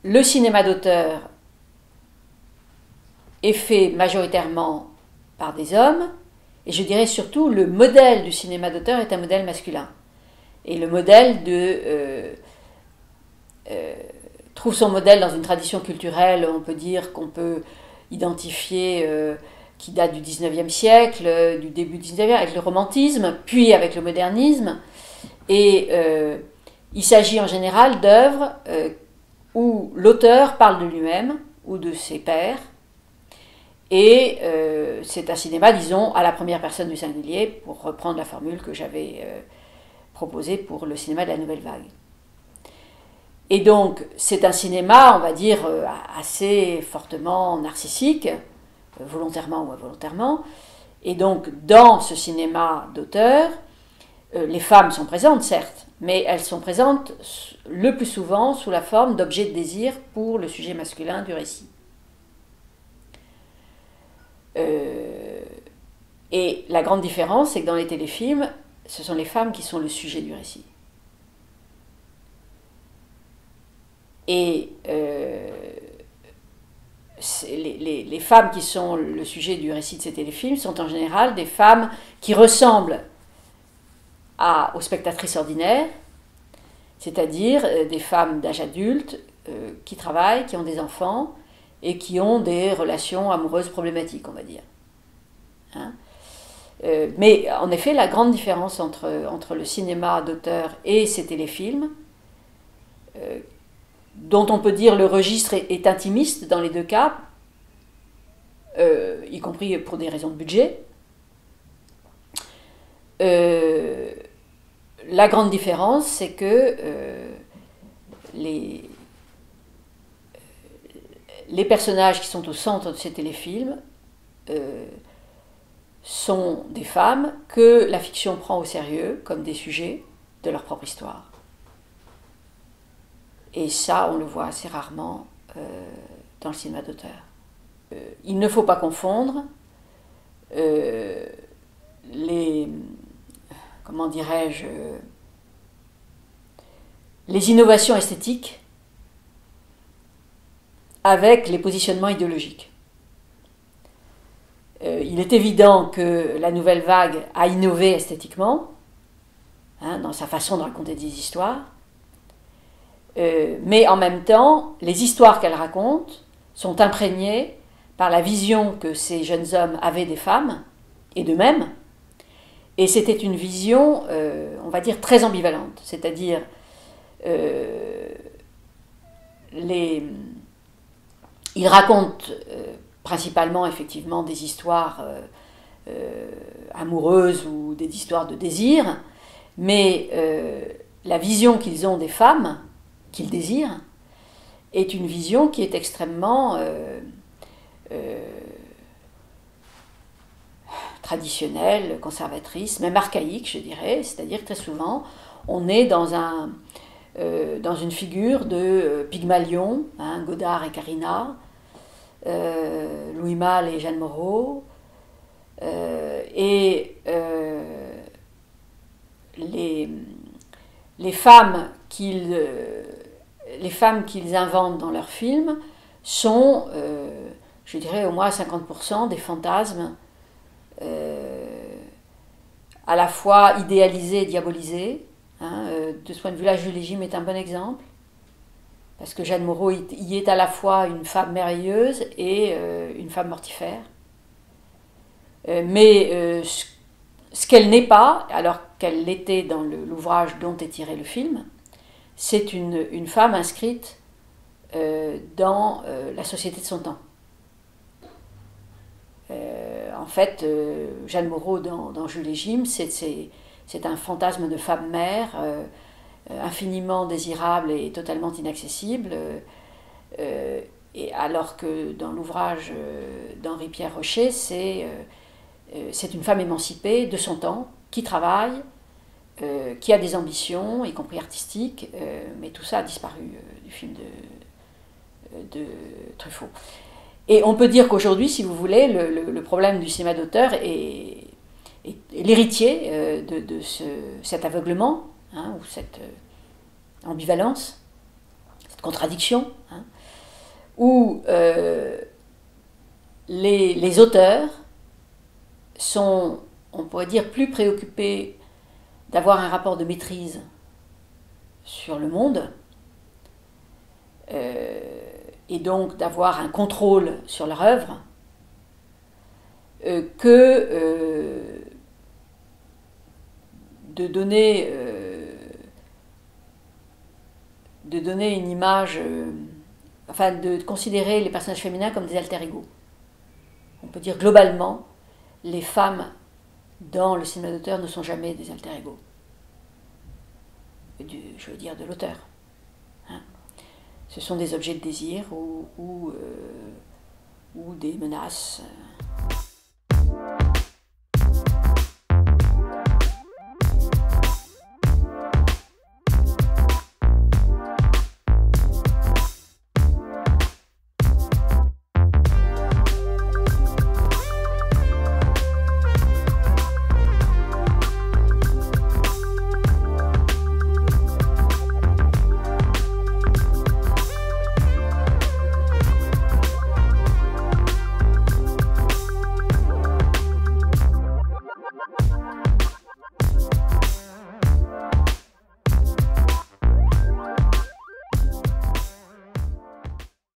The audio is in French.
le cinéma d'auteur est fait majoritairement par des hommes, et je dirais surtout le modèle du cinéma d'auteur est un modèle masculin. Et le modèle trouve son modèle dans une tradition culturelle, on peut dire qu'on peut identifier, qui date du 19e siècle, du début du 19e, avec le romantisme, puis avec le modernisme. Et il s'agit en général d'œuvres où l'auteur parle de lui-même ou de ses pairs. Et c'est un cinéma, disons, à la première personne du singulier, pour reprendre la formule que j'avais proposée pour le cinéma de la Nouvelle Vague. Et donc, c'est un cinéma, on va dire, assez fortement narcissique, volontairement ou involontairement. Et donc, dans ce cinéma d'auteur, les femmes sont présentes, certes, mais elles sont présentes le plus souvent sous la forme d'objets de désir pour le sujet masculin du récit. Et la grande différence, c'est que dans les téléfilms, ce sont les femmes qui sont le sujet du récit. Et les femmes qui sont le sujet du récit de ces téléfilms sont en général des femmes qui ressemblent aux spectatrices ordinaires, c'est-à-dire des femmes d'âge adulte qui travaillent, qui ont des enfants et qui ont des relations amoureuses problématiques, on va dire. Hein? Mais en effet, la grande différence entre le cinéma d'auteur et ces téléfilms, dont on peut dire le registre est intimiste dans les deux cas, y compris pour des raisons de budget. La grande différence, c'est que les personnages qui sont au centre de ces téléfilms sont des femmes que la fiction prend au sérieux comme des sujets de leur propre histoire. Et ça, on le voit assez rarement dans le cinéma d'auteur. Il ne faut pas confondre comment dirais-je, les innovations esthétiques avec les positionnements idéologiques. Il est évident que la Nouvelle Vague a innové esthétiquement, hein, dans sa façon de raconter des histoires, mais en même temps, les histoires qu'elle raconte sont imprégnées par la vision que ces jeunes hommes avaient des femmes et d'eux-mêmes. Et c'était une vision, on va dire, très ambivalente. C'est-à-dire, il raconte principalement, effectivement, des histoires amoureuses ou des histoires de désir, mais la vision qu'ils ont des femmes qu'ils désirent est une vision qui est extrêmement traditionnelle, conservatrice, même archaïque, je dirais. C'est-à-dire que très souvent, on est dans une figure de Pygmalion, hein, Godard et Carina, Louis Malle et Jeanne Moreau, et les femmes qu'ils inventent dans leurs films sont, je dirais, au moins 50% des fantasmes à la fois idéalisés et diabolisés. Hein, de ce point de vue-là, Julie Jim est un bon exemple, parce que Jeanne Moreau y est à la fois une femme merveilleuse et une femme mortifère. Mais ce qu'elle n'est pas, alors qu'elle l'était dans l'ouvrage dont est tiré le film, c'est une femme inscrite dans la société de son temps. En fait, Jeanne Moreau dans Jules et Jim, c'est un fantasme de femme mère infiniment désirable et totalement inaccessible, et alors que dans l'ouvrage d'Henri Pierre Rocher, c'est une femme émancipée de son temps, qui travaille, qui a des ambitions, y compris artistiques, mais tout ça a disparu du film de Truffaut. Et on peut dire qu'aujourd'hui, si vous voulez, le problème du cinéma d'auteur est l'héritier de cet aveuglement, hein, ou cette ambivalence, cette contradiction, hein, où les auteurs sont, on pourrait dire, plus préoccupés d'avoir un rapport de maîtrise sur le monde, et donc d'avoir un contrôle sur leur œuvre, que de donner une image, enfin de considérer les personnages féminins comme des alter-ego. On peut dire globalement, les femmes dans le cinéma d'auteur ne sont jamais des alter-ego. Je veux dire de l'auteur. Hein. Ce sont des objets de désir ou des menaces.